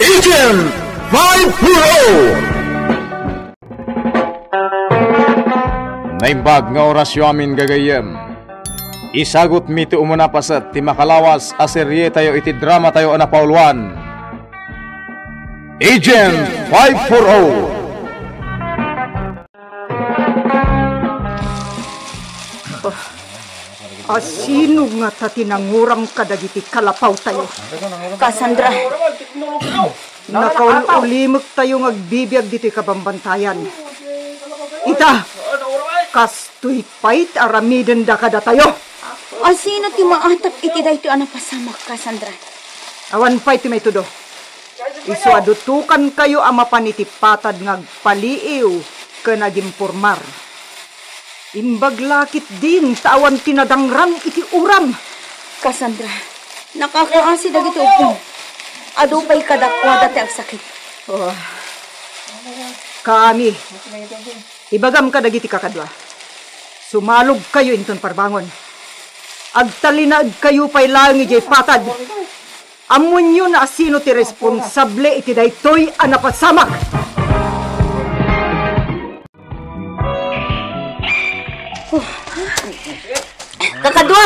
Agent 5 Naimbag nga orasyo amin gagayem. Isagot mi ti umuna pasat ti makalawas a serye tayo iti drama tayo na pauluan. Agent 540. Sino nga ta tinangurang kadagiti kalapaw tayo? Cassandra. Nakaulimag tayo ngagbibiyag dito'y kabambantayan. Ita, kastoy pait aramiden da kada tayo. Sino ti maatap iti da ito anapasamak, Cassandra? Awan pa'y ti may tudo. Isuadutukan kayo ama panitipatad ngagpaliiw ka nagimpormar. Imbaglakit din tawan tinadangran iti uram. Cassandra, nakakaasi dagiti upong. Adupay kadakwada ti agsakit. Kami, ibagam ka dagiti kakadwa. Sumalog kayo inton parbangon. Agtalinag kayo pa'y lang ijay patad. Amon yun na asino ti responsable iti daytoy anapasamak. Kakadwa,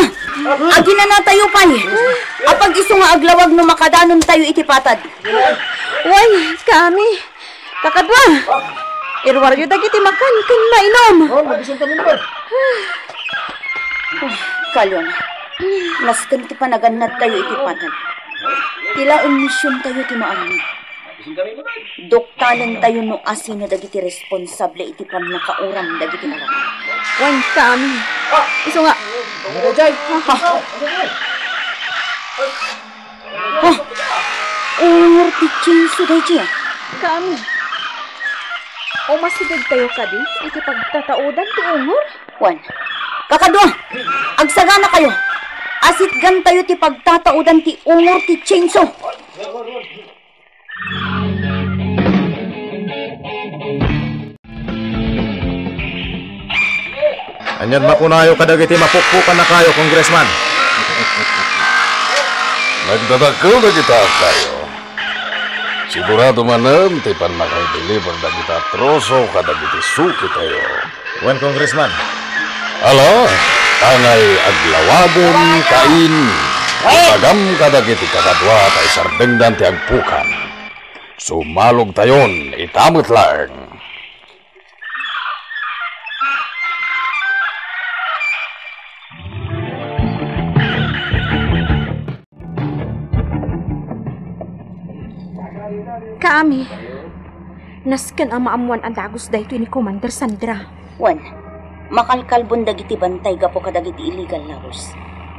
agi na tayo pa'y. Apag iso nga aglawag no makadanon tayo iti patad. Uy, kami. Kakadwa, irwaryo dagiti makan ken mainom. Mabisong kami naman. Kalyon, nasken ti panaganat tayo iti patad. Tila misyon tayo ti maarmi. Doktalan tayo no asino dagiti responsable iti pannakauram dagiti alam. Wan kami. Iso nga. Umurti chinsu dahi. Kami. O masigad tayo kadi iti pagtataudan ti umur? Wan, kakadwa, agsagana kayo. Asit gan tayo ti pagtataudan ti umur ti chinsu. Anyan makunayo kadagiti mapukpukan na kayo, Congressman. Nagdadakil na kita kayo. Sigurado manan, tipan makay-deliver na kita troso kadagiti suki tayo. Wen, Congressman. Ala, tangay aglawagan kain. Pagam kadagiti kakadwa tay sardengdan ti agpukan. Sumalog tayon, itamot lang. Kami. Nasken ang maamuan ang dagos dahito ni Commander Sandra. Wan, makalkalbon dagiti bantay gapo kadagiti illegal lagos.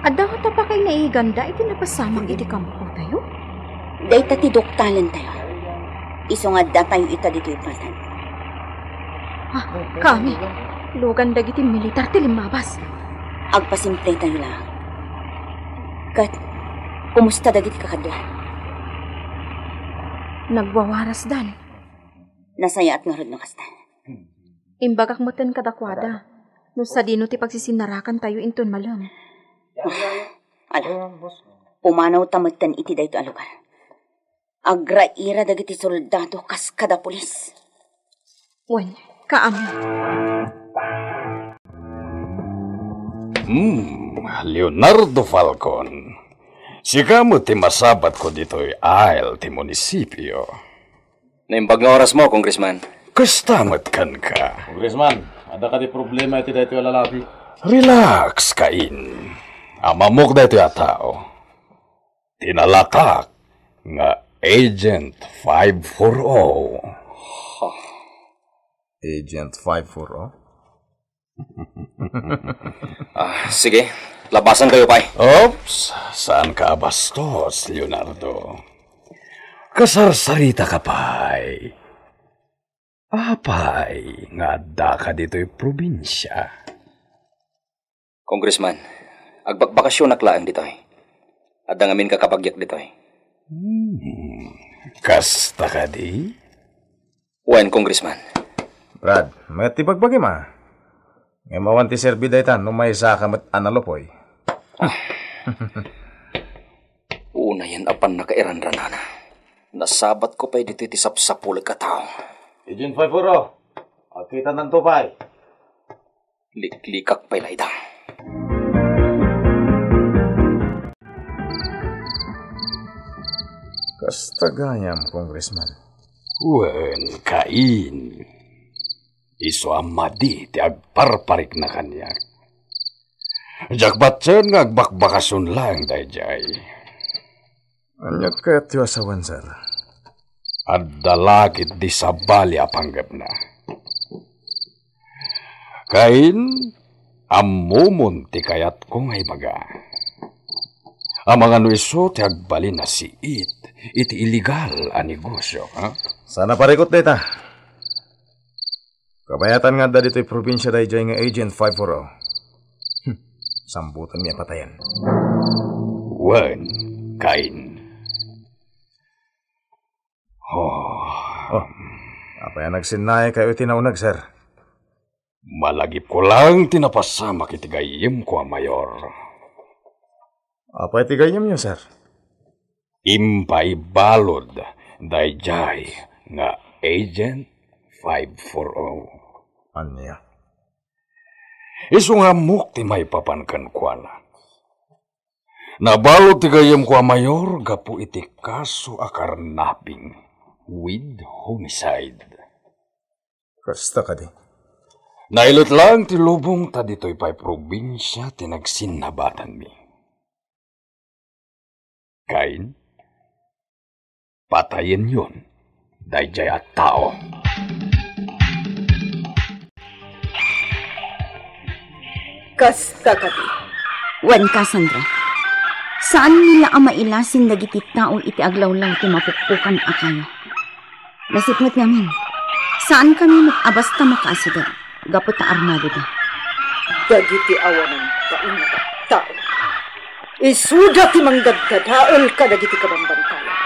Adda ka pa kay naiganda iti napasamang iti kampo tayo? Dayta ti doktalan tayo. Iso nga da tayo ita dito ipatan. Kami. Lugan dagiti militar ti limabas. Agpasimple tayo lang. Kat, kumusta dagiti kakadwa? Nagwawaras dan. Nasaya at ngarod no kasta. Imbagak moten kadakwada. No sa dino ti pagsisinarakan tayo inton malam. Ala, pumanaw tamatan iti dayto a lugar. Agraira dagiti soldado kas kada pulis. Wen, kaami. Leonardo Falcon. Sika mo ti masabat ko dito'y aisle ti munisipyo. Naimbag nga oras mo, Congressman. Kastamat kan ka. Congressman, ada ka di problema iti dayto lalaki. Relax, kain. Amamok dito yung tao. Tinalatak nga Agent 540. Agent 540? Sige, labasan kayo, Pai. Oops, saan ka bastos, Leonardo? Kasarsarita ka, Pai. Apay, nga da ka dito'y probinsya. Congressman, agbakbakasyon na klaang dito'y. At dangamin kakapagyak dito'y. Kasta ka di? Wen, Congressman. Brad, may tibagbagi ma. Ngay mawanti serbi daytan, numay sa kamat analopoy. Una yan apan nakairan-ranana. Nasabat ko pa'y dito iti sapsapulag ka tao. Agent 5-4, akita ng tupay. Liklikak pa'y laidang. Kastagayam, Congressman. Wen, kain. Iso amadi ti agparparik na kanyak. Jakbatsen nga agbakbakasun lang dayjay. Anyat kaya't yu asawan, sir. At dalakit di sabali apanggap na. Kain, amumon ti kayat ko ngay baga. Amang ano iso ti agbali na si iti illegal a negosyo, ha? Sana parikot dita. Kabayatan nga da dito'y probinsya dayjay nga Agent 540. Sambutan niya patayan. Wen, kain. Apa yan nagsinay kayo tinaunag, sir? Malagip ko lang tinapasama kitigayim ko, Mayor. Apa itigayam niyo, sir? Impay balod dayjay nga Agent 540. Anya? Isu nga muk ti may papankan kwa na. Nabalod ti gayam ko, Mayor, gapu iti kaso akarnaping with homicide. Kasta ka di. Nailot lang ti lubong ta dito'y pa'y probinsya tinagsinabatan mi. Kain, patayin yun, dayjay at tao. Kasta ka di. Wen, Cassandra. Saan nila ang mailasin dagiti tao iti aglawlaw ti mapukpukan a kayo? Nasipnot namin. Saan kami abasta makaasida? Gapot ta armado da. Dagiti awanan kainat at tao. Isuda ti manggagkadaol ka dagiti kabambantayan.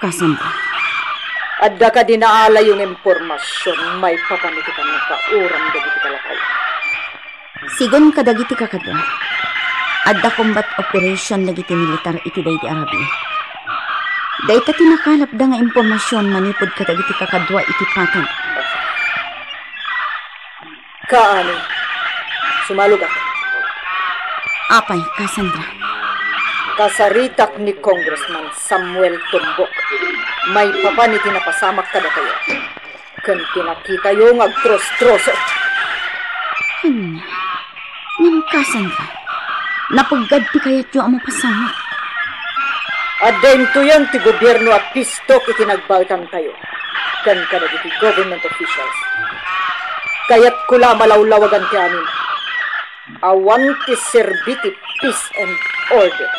Cassandra. Adda ka dinaala yung impormasyon may papanitikan na kauram dagiti kalakay. Sigon ka dagiti kakadwa. Adda combat operation dagiti militar iti daydi Arabia. Dayta tinakalap da nga impormasyon manipod ka dagiti kakadwa iti patag. Kaano? Sumalugat. Apay, Cassandra. Kasaritak ni Congressman Samuel Tumbok. May papaniti na pasamak ka na kayo. Kan pinakita yung agtros-troso. Ning Cassandra. Napaggad ti kayat yung amapasamak. Adain to yan ti gobyerno at pistok itinagbaltan tayo. Kan ka na ti government officials. Kaya't kula malawlawagan ti amin. Awan ti serbiti peace and order.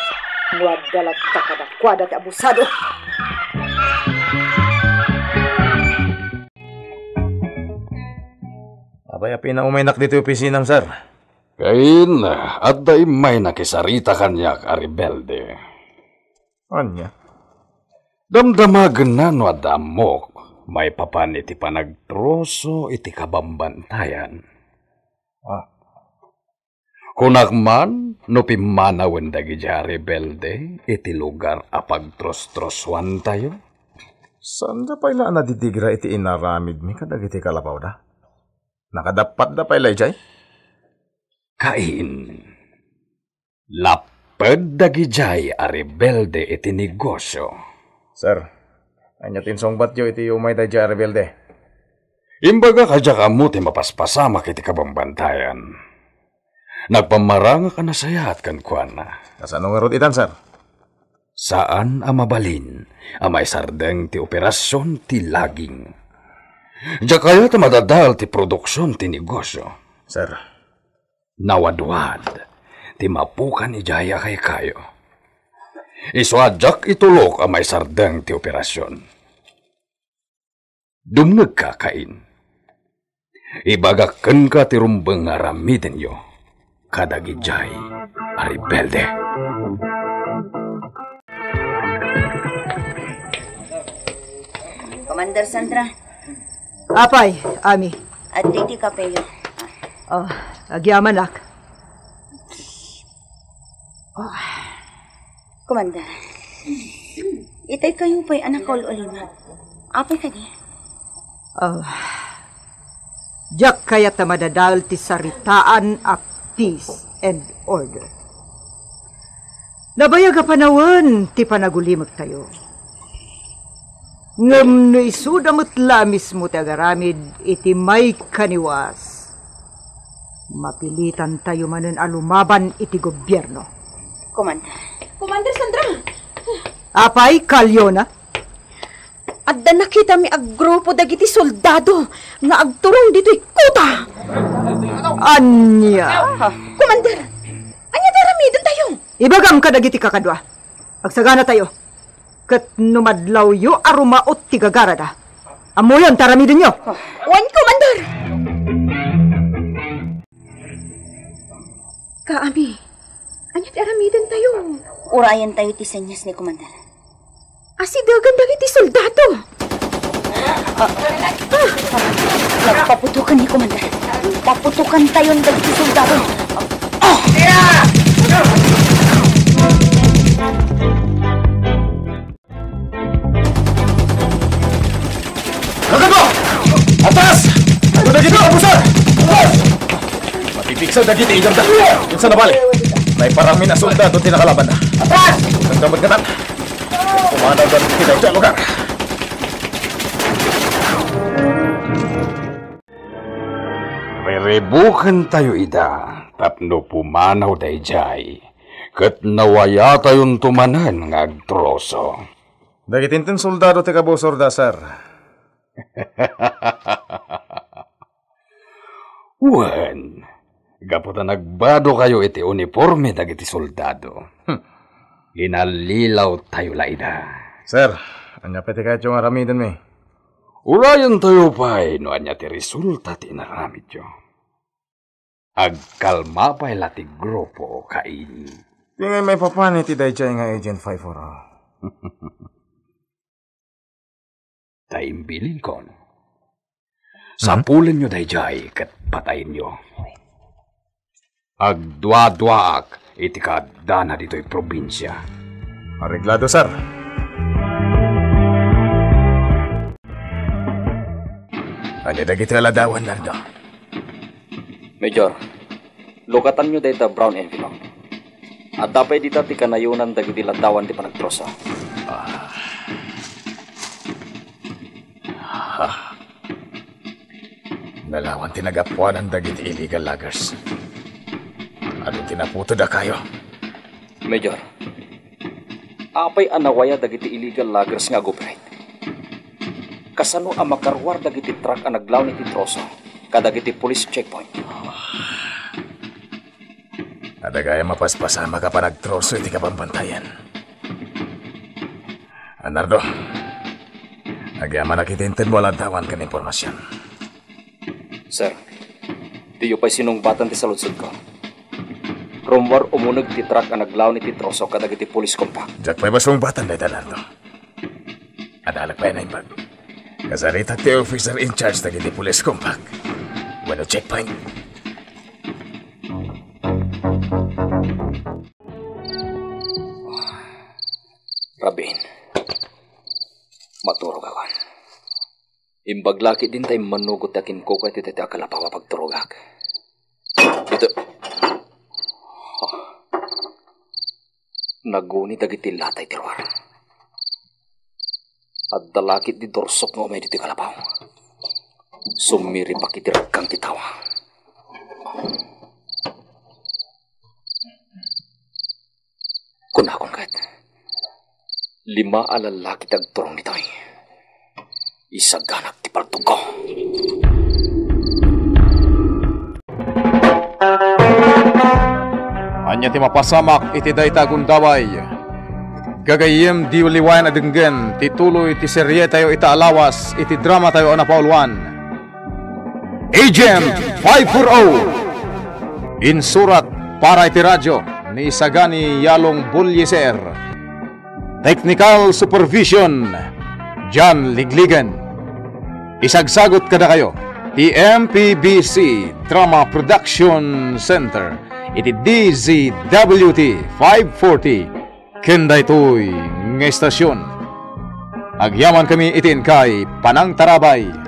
Nuadalat ta kadakwada ti abusado. Abay, pinaumaynak dito yung opisinang, sir. Kain, at day may nakisarita kanyak a rebelde. Anya? Damdamagan na no adamok, may papan iti panagtroso iti kabambantayan. Kunakman, no pimanawen dagi ja rebelde, iti lugar a pagtros-troswan tayo. Saan da pala naditigra iti inaramid mi kadag iti kalabaw da? Nakadapat da pala jay? Kain, lapad dagi jay a rebelde iti negosyo. Sir, anyatin song batyo iti umay da jay a rebelde. Imbaga kadya kamu ti mapaspasamak iti kabambantayan. Nagpamaranga ka na sayat kan kuana. Kasano nga rod itan, sir? Saan ang mabalin ang may sardeng ti operasyon ti laging. Diya kaya ta madadal ti produksyon ti negosyo. Sir. Nawadwad ti mapukan ijaya kay kayo. Iswadyak itulok ang may sardeng ti operasyon. Dumnag ka, Kain. Ibagaken ka ti rumbeng aramiden yo. Kadagijay a rebelde. Commander Sandra. Apay, Ami. At diti kapeyo. Oh, agyaman ak. Commander. Itay kayo pa'y anak ka ulima. Apay ka di? Diyak kaya ta madadal ti saritaan a peace and order. Nabayag a panawan ti panagulimag tayo. Ngam no isudamot lamis mo ti agaramid iti may kaniwas. Mapilitan tayo manen alumaban iti gobyerno. Commander Sandra! Apay, Kalyona? Adda nakita mi ag grupo dagiti soldado nga agturong dito'y kuta! Anya? Commander! Anya daramidon tayo! Ibagam ka dagiti kakadwa. Agsagana tayo. Kat numadlaw yo arumaot ti gagarada. Amuyon, taramidon nyo. Wan, Commander! Kaami, anya daramidon tayo. Urayan tayo ti senyas ni Commander. Asidagan dagiti soldado! Nagpaputukan ni Commander. Paputukan tayo ng dagiti soldado. Kakadwa! Atas! Ako dagiti kapusan! Matipiksa dagiti igam da. Kinsa na bali? May parami na soldado tinakalaban na. Atas! Nagdamot ka tan. Pumanaw daw kita ito lugar. Rerebukan tayo ida, tapno pumanaw dayjay. Kat nawaya tayon tumanan ng agtroso. Dagitintin soldado ti kabusor da, sir. Wan, gaputa nagbado kayo iti uniforme dagiti soldado. Ginalilaw tayo laida. Sir, anya pati kahit yung aramidin mi. Ulayan tayo pa'y no anya ti resulta ti naramid yo. Agkalma pa'y lati grupo kain. Tingay may papanit ti dayjay nga Agent 540. Taimbilin kon. Sampulan nyo dayjay kat patayin nyo. Agdwa-dwaak iti kadana dito'y probinsya. Areglado, sir. Anya dagiti aladawan, Nardo. Major, lukatan nyo dahil brown envelope. At dapat dita ti kanayunan dagiti ladawan ti panagtrosa. Nalawan tinagapuanan dagiti illegal loggers. Ano tinaputo da kayo? Major, apay anawaya dagiti illegal loggers nga gobright. Kasano ang makarwar dagiti truck ang naglaw ni Troso kadagiti police checkpoint. Adagaya mapaspasa makapanagtroso iti kapampantayan. Anardo, agyaman nakitintin mo ladawan kan informasyon. Sir, tiyo pa'y sinungbatan ti saludsod ko. Rumor umunog ti truck ang naglaw ni Troso kadagiti police compact. Diyak pa'y masungbatan na ito, Nardo. Adalag pa'y na imbag. Kasarita ti officer in charge dagiti police compact. Bueno, checkpoint. Rabin, maturog awan. Imbaglaki din tayo manugot akin ko kahit iti akalapawa pagturugak. Ito. Naguni dagiti latay tirwar. At dalakit di dorsok nga umay diti kalapaw. Sumiri pakitirag kang titawa. Kunakon kat. 5 alalaki tagturong nito'y. Isaganak ti paltog ko. Anya ti mapasamak iti dayta gundaway. Gagayem di uliwayan adenggen ti tuloy ti serye tayo ita alawas iti drama tayo na Pauluan. Agent 540 insurat para iti radyo ni Isagani Yalong Bulyeser. Technical supervision John Ligligan. Isagsagot kada kayo ti MPBC Drama Production Center iti DZWT 540 kenda ito'y nga estasyon Agyaman kami itin kay Panang Tarabay.